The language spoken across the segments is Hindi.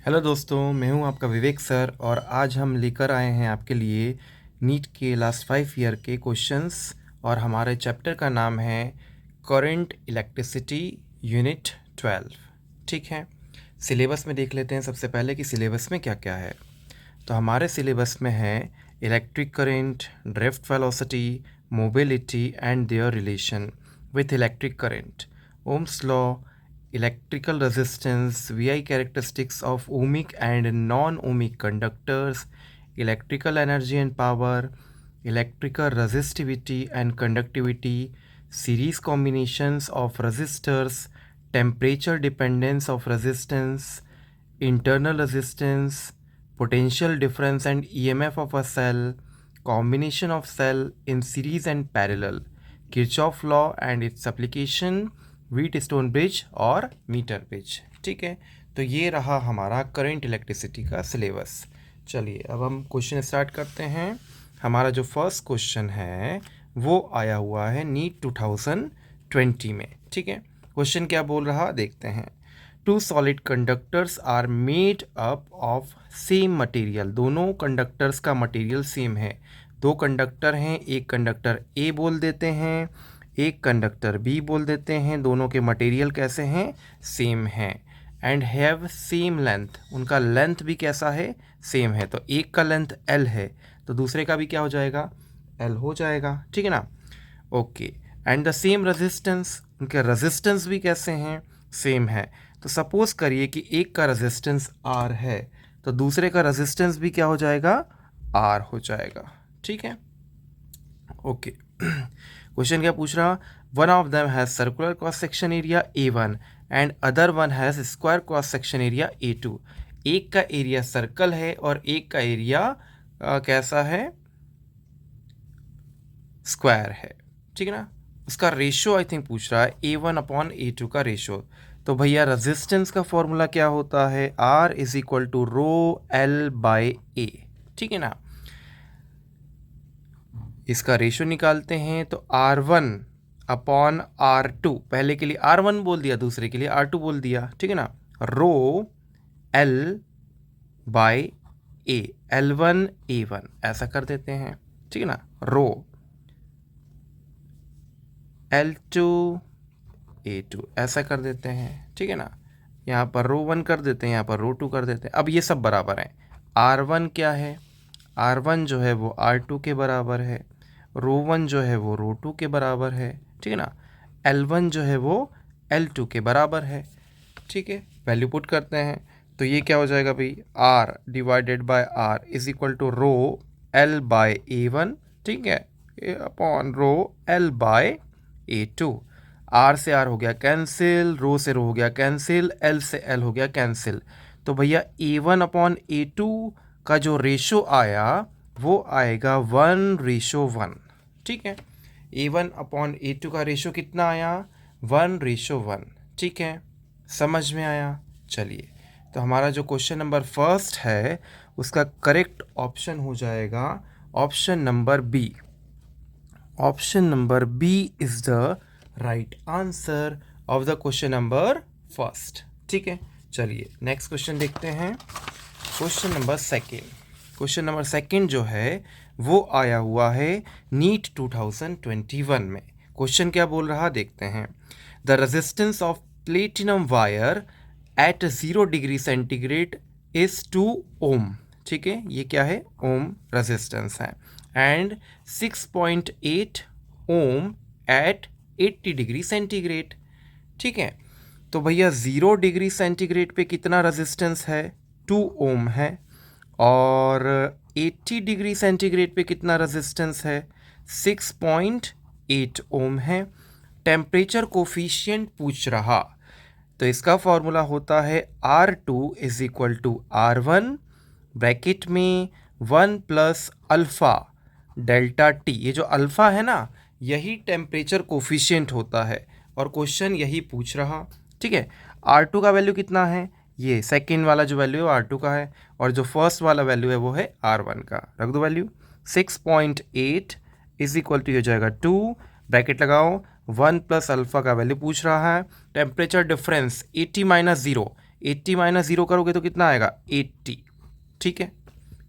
हेलो दोस्तों, मैं हूं आपका विवेक सर और आज हम लेकर आए हैं आपके लिए नीट के लास्ट 5 ईयर के क्वेश्चंस। और हमारे चैप्टर का नाम है करंट इलेक्ट्रिसिटी यूनिट 12। ठीक है, सिलेबस में देख लेते हैं सबसे पहले कि सिलेबस में क्या क्या है। तो हमारे सिलेबस में है electric current, drift velocity, mobility and there relation with electric current, Ohm's law, electrical resistance, VI characteristics of ohmic and non-ohmic conductors, electrical energy and power, electrical resistivity and conductivity, series combinations of resistors, temperature dependence of resistance, internal resistance, potential difference and EMF of a cell, combination of cell in series and parallel, Kirchhoff law and its application, wheat stone bridge और मीटर ब्रिज। ठीक है, तो ये रहा हमारा करंट इलेक्ट्रिसिटी का सिलेबस। चलिए अब हम क्वेश्चन स्टार्ट करते हैं। हमारा जो फर्स्ट क्वेश्चन है वो आया हुआ है नीट 2020 में। ठीक है, क्वेश्चन क्या बोल रहा देखते हैं। Two solid conductors are made up of same material. दोनों कंडक्टर्स का मटेरियल सेम है। दो कंडक्टर हैं, एक कंडक्टर ए बोल देते हैं, एक कंडक्टर बी बोल देते हैं। दोनों के मटेरियल कैसे हैं? सेम हैं। एंड हैव सेम लेंथ, उनका लेंथ भी कैसा है? सेम है। तो एक का लेंथ एल है तो दूसरे का भी क्या हो जाएगा? एल हो जाएगा। ठीक है ना? Okay. And the same resistance, उनके रेजिस्टेंस भी कैसे हैं? सेम है। तो सपोज करिए कि एक का रेजिस्टेंस आर है तो दूसरे का रेजिस्टेंस भी क्या हो जाएगा? आर हो जाएगा। ठीक है, ओके। क्वेश्चन क्या पूछ रहा? One of them has circular cross section area A1 and other one has square cross section area A2। एक का एरिया सर्कल है और एक का एरिया कैसा है? स्क्वायर है। ठीक है ना? उसका रेशो आई थिंक पूछ रहा है, A1/A2 का रेशो। तो भैया रेजिस्टेंस का फॉर्मूला क्या होता है? R is equal to ρL/A। ठीक है ना? इसका रेशो निकालते हैं तो R1/R2, पहले के लिए R1 बोल दिया, दूसरे के लिए R2 बोल दिया। ठीक है ना? ρL/A, L1 A1 ऐसा कर देते हैं। ठीक है ना? ρL2 A2 ऐसा कर देते हैं। ठीक है ना? यहाँ पर ρ1 कर देते हैं, यहाँ पर ρ2 कर देते हैं। अब ये सब बराबर हैं। R1 क्या है? R1 जो है वो R2 के बराबर है। ρ1 जो है वो ρ2 के बराबर है। ठीक है ना? L1 जो है वो L2 के बराबर है। ठीक है, वैल्यू पुट करते हैं तो ये क्या हो जाएगा भाई? R divided by R is equal to ρL/A1। ठीक है, अपॉन ρL/A2। R से R हो गया कैंसिल, रो से रो हो गया कैंसिल, L से L हो गया कैंसिल। तो भैया A1/A2 का जो रेशो आया वो आएगा 1:1। ठीक है, A1/A2 का रेशो कितना आया? 1:1। ठीक है, समझ में आया? चलिए, तो हमारा जो क्वेश्चन नंबर फर्स्ट है उसका करेक्ट ऑप्शन हो जाएगा option number B. Option number B is the right answer of the question number first. ठीक है, चलिए नेक्स्ट क्वेश्चन देखते हैं। Question number second. Question number second जो है वो आया हुआ है नीट 2021 में। क्वेश्चन क्या बोल रहा देखते हैं। The resistance of platinum wire at 0 degree centigrade is 2 ohm. ठीक है, ये क्या है? ओम रेजिस्टेंस है। And 6.8 ohm at 80 degree centigrade. ठीक है, तो भैया 0 डिग्री सेंटीग्रेड पे कितना रेजिस्टेंस है? 2 ओम है। और 80 डिग्री सेंटीग्रेड पे कितना रेजिस्टेंस है? 6.8 ओम है। टेम्परेचर कोफिशिएंट पूछ रहा तो इसका फॉर्मूला होता है R2 is equal to R1 bracket में 1 प्लस अल्फ़ा डेल्टा टी। ये जो अल्फ़ा है ना, यही टेम्परेचर कोफिशिएंट होता है और क्वेश्चन यही पूछ रहा। ठीक है, R2 का वैल्यू कितना है? ये सेकेंड वाला जो वैल्यू है R2 का है और जो फर्स्ट वाला वैल्यू है वो है R1 का। रख दो वैल्यू। 6.8 इज इक्वल टू हो जाएगा 2, ब्रैकेट लगाओ, 1 प्लस अल्फ़ा का वैल्यू पूछ रहा है। टेम्परेचर डिफरेंस 80 - 0, 80 माइनस 0 करोगे तो कितना आएगा 80, ठीक है।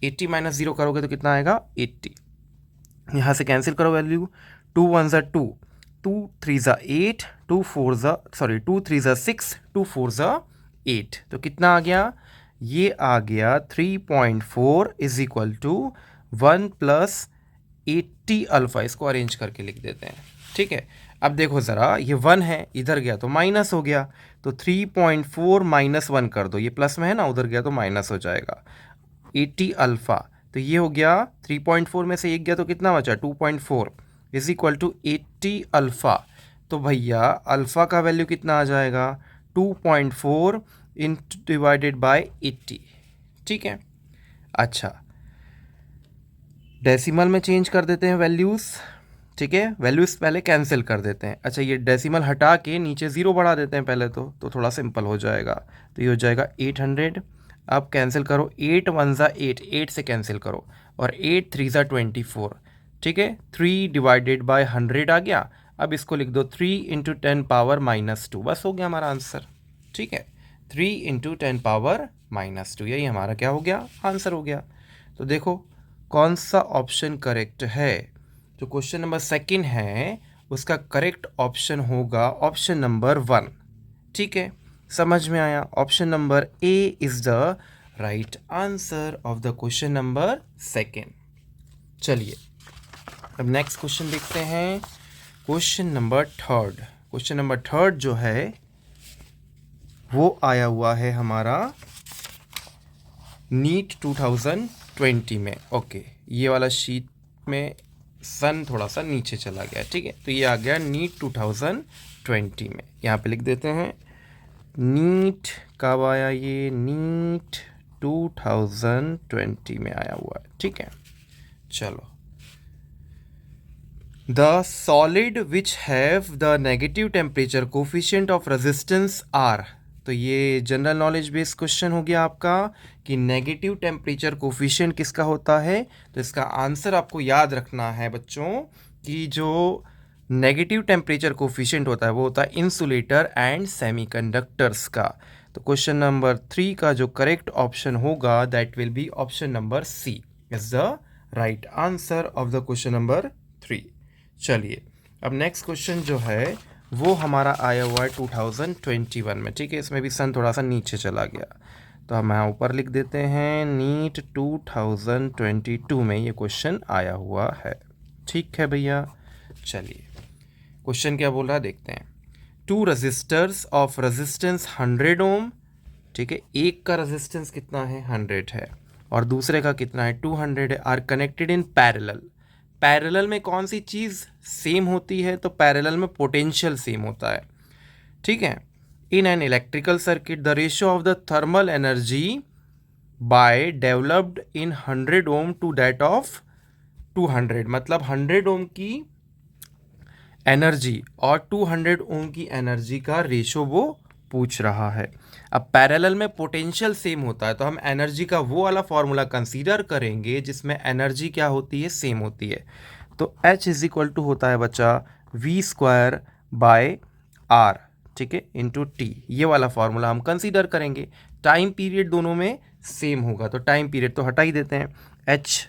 80 माइनस 0 करोगे तो कितना आएगा 80। यहाँ से कैंसिल करो वैल्यू, 2 1 ज़ा 2, 2 3 ज़ा 8, 2 4 ज़ा 2 3 ज़ा 6, 2 4 ज़ा 8, तो कितना आ गया, ये आ गया 3.4 is equal to 1 plus 80 alpha. इसको अरेंज करके लिख देते हैं, ठीक है। अब देखो ज़रा, ये 1 है, इधर गया तो माइनस हो गया, तो 3.4 माइनस 1 कर दो, ये प्लस में है ना, उधर गया तो माइनस हो जाएगा। 80 अल्फ़ा, तो ये हो गया 3.4 में से एक गया तो कितना बचा 2.4 इज इक्वल टू 80 अल्फ़ा। तो भैया अल्फ़ा का वैल्यू कितना आ जाएगा 2.4 इन डिवाइडेड बाय 80, ठीक है। अच्छा, डेसिमल में चेंज कर देते हैं वैल्यूज़, ठीक है। वैल्यूज़ पहले कैंसिल कर देते हैं। अच्छा, ये डेसिमल हटा के नीचे ज़ीरो बढ़ा देते हैं पहले, तो थोड़ा सिंपल हो जाएगा। तो ये हो जाएगा 800। अब कैंसिल करो, 8 1 ज़ा 8, 8 से कैंसिल करो, और 8 3 ज़ा 24, ठीक है। 3 डिवाइडेड बाय 100 आ गया। अब इसको लिख दो 3 इंटू 10 पावर -2, बस हो गया हमारा आंसर, ठीक है। 3 इंटू 10 पावर -2, यही हमारा क्या हो गया, आंसर हो गया। तो देखो कौन सा ऑप्शन करेक्ट है। जो क्वेश्चन नंबर 2 है उसका करेक्ट ऑप्शन होगा ऑप्शन नंबर 1, ठीक है। समझ में आया, option number A is the right answer of the question number 2। चलिए अब नेक्स्ट क्वेश्चन देखते हैं, क्वेश्चन नंबर 3। क्वेश्चन नंबर 3 जो है वो आया हुआ है हमारा नीट 2020 में। ओके, ये वाला शीट में सन थोड़ा सा नीचे चला गया, ठीक है। तो ये आ गया नीट 2020 में, यहाँ पे लिख देते हैं नीट कब आया, ये नीट 2020 में आया हुआ है, ठीक है। चलो, the solid which have the negative temperature coefficient of resistance R. तो ये जनरल नॉलेज बेस्ड क्वेश्चन हो गया आपका कि नेगेटिव टेम्परेचर कोफिशिएंट किसका होता है। तो इसका आंसर आपको याद रखना है बच्चों कि जो नेगेटिव टेम्परेचर कोफिशिएंट होता है वो होता है इंसुलेटर एंड सेमीकंडक्टर्स का। तो क्वेश्चन नंबर 3 का जो करेक्ट ऑप्शन होगा that will be option number C is the right answer of the question number 3। चलिए अब नेक्स्ट क्वेश्चन जो है वो हमारा आया हुआ है 2021 में, ठीक है। इसमें भी सन थोड़ा सा नीचे चला गया, तो हम यहाँ ऊपर लिख देते हैं नीट 2022 में ये क्वेश्चन आया हुआ है, ठीक है भैया। चलिए क्वेश्चन क्या बोल रहा है देखते हैं। 2 रजिस्टर्स ऑफ रेजिस्टेंस 100 ओम, ठीक है। एक का रेजिस्टेंस कितना है 100 है और दूसरे का कितना है 200 है, are connected in parallel. Parallel में कौन सी चीज़ सेम होती है, तो पैरेलल में पोटेंशियल सेम होता है, ठीक है। In an electrical circuit the ratio of the thermal energy by developed in 100 ohm to that of 200, मतलब 100 ओम की एनर्जी और 200 ओम की एनर्जी का रेशो वो पूछ रहा है। अब पैरेलल में पोटेंशियल सेम होता है तो हम एनर्जी का वो वाला फॉर्मूला कंसीडर करेंगे जिसमें एनर्जी क्या होती है, सेम होती है। तो H इज इक्वल टू होता है बच्चा V² बाय R, ठीक है, इंटू T। ये वाला फॉर्मूला हम कंसीडर करेंगे। टाइम पीरियड दोनों में सेम होगा तो टाइम पीरियड तो हटा ही देते हैं। H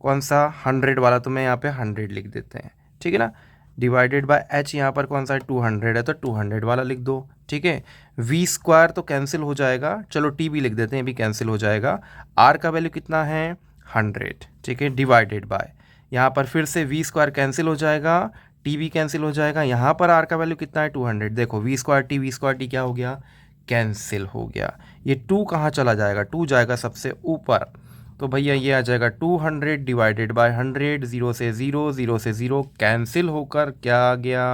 कौन सा 100 वाला, तो मैं यहाँ पे 100 लिख देते हैं, ठीक है ना। डिवाइडेड बाय H यहाँ पर कौन सा है 200 है तो 200 वाला लिख दो, ठीक है। V² तो कैंसिल हो जाएगा, चलो T भी लिख देते हैं, भी कैंसिल हो जाएगा। R का वैल्यू कितना है 100, ठीक है, डिवाइडेड बाय यहाँ पर फिर से V² कैंसिल हो जाएगा, T भी कैंसिल हो जाएगा। यहाँ पर R का वैल्यू कितना है 200, देखो V² T क्या हो गया, कैंसिल हो गया। ये 2 कहाँ चला जाएगा, 2 जाएगा सबसे ऊपर, तो भैया ये आ जाएगा 200 डिवाइडेड बाय 100, 0 से 0, 0 से 0 कैंसिल होकर क्या आ गया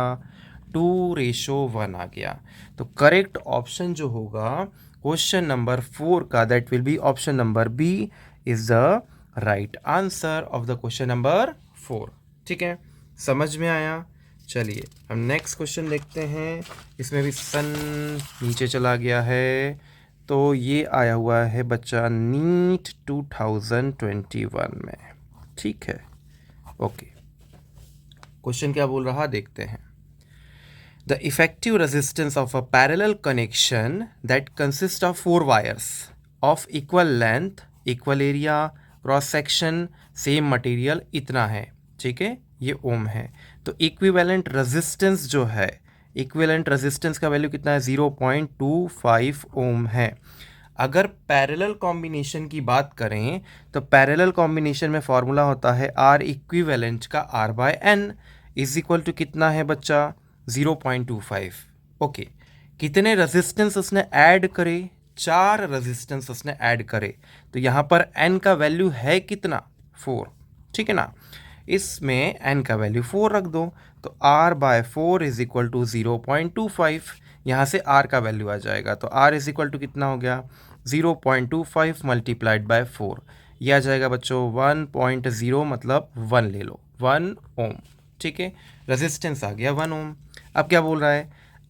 2:1 आ गया। तो करेक्ट ऑप्शन जो होगा क्वेश्चन नंबर 4 का that will be option number B is the right answer of the question number 4, ठीक है। समझ में आया। चलिए हम नेक्स्ट क्वेश्चन देखते हैं, इसमें भी सन नीचे चला गया है। तो ये आया हुआ है बच्चा नीट 2021 में, ठीक है। ओके, क्वेश्चन क्या बोल रहा देखते हैं। The effective resistance of a parallel connection that consists of 4 wires of equal length, equal area, cross section, same material इतना है, ठीक है, ये ओम है। तो इक्विवेलेंट रेजिस्टेंस जो है, इक्विवेलेंट रेजिस्टेंस का वैल्यू कितना है, 0.25 ओम है। अगर पैरेलल कॉम्बिनेशन की बात करें तो पैरेलल कॉम्बिनेशन में फॉर्मूला होता है आर इक्विवेलेंट का R by N is equal to कितना है बच्चा, 0.25। ओके, कितने रेजिस्टेंस उसने ऐड करे, 4 रेजिस्टेंस उसने ऐड करे, तो यहाँ पर n का वैल्यू है कितना, 4, ठीक है ना। इसमें n का वैल्यू 4 रख दो, तो r by 4 is equal to 0.25। यहाँ से r का वैल्यू आ जाएगा, तो r इज इक्वल टू कितना हो गया, 0.25 मल्टीप्लाइड बाय 4, यह आ जाएगा बच्चों 1.0, मतलब 1 ले लो, 1 ओम, ठीक है। रेजिस्टेंस आ गया 1 ओम। अब क्या बोल रहा है,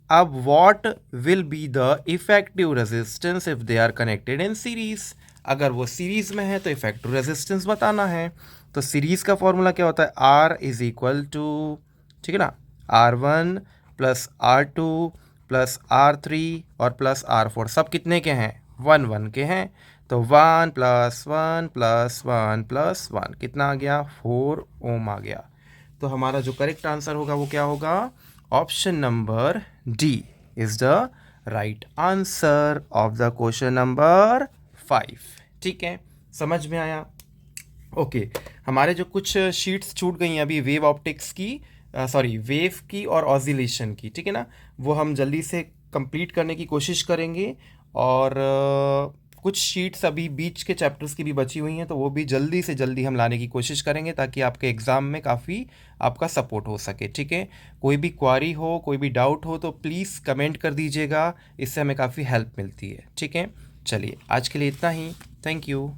अब what will be the effective resistance if they are connected in series. अगर वो सीरीज में है तो इफेक्टिव रेजिस्टेंस बताना है। तो सीरीज का फॉर्मूला क्या होता है, आर इज इक्वल टू, ठीक है ना, R1 plus R2 plus R3 और प्लस R4, सब कितने के हैं, 1 1 के हैं। तो 1 प्लस 1 प्लस 1 प्लस 1 कितना आ गया, 4 ओम आ गया। तो हमारा जो करेक्ट आंसर होगा वो क्या होगा, option number D is the right answer of the question number 5। ठीक है, समझ में आया। ओके, हमारे जो कुछ शीट्स छूट गई हैं अभी वेव ऑप्टिक्स की, सॉरी वेव की और ऑसिलेशन की, ठीक है ना, वो हम जल्दी से कंप्लीट करने की कोशिश करेंगे। और कुछ शीट्स अभी बीच के चैप्टर्स की भी बची हुई हैं, तो वो भी जल्दी से जल्दी हम लाने की कोशिश करेंगे ताकि आपके एग्ज़ाम में काफ़ी आपका सपोर्ट हो सके। ठीक है, कोई भी क्वारी हो, कोई भी डाउट हो तो प्लीज़ कमेंट कर दीजिएगा, इससे हमें काफ़ी हेल्प मिलती है। ठीक है, चलिए आज के लिए इतना ही, थैंक यू।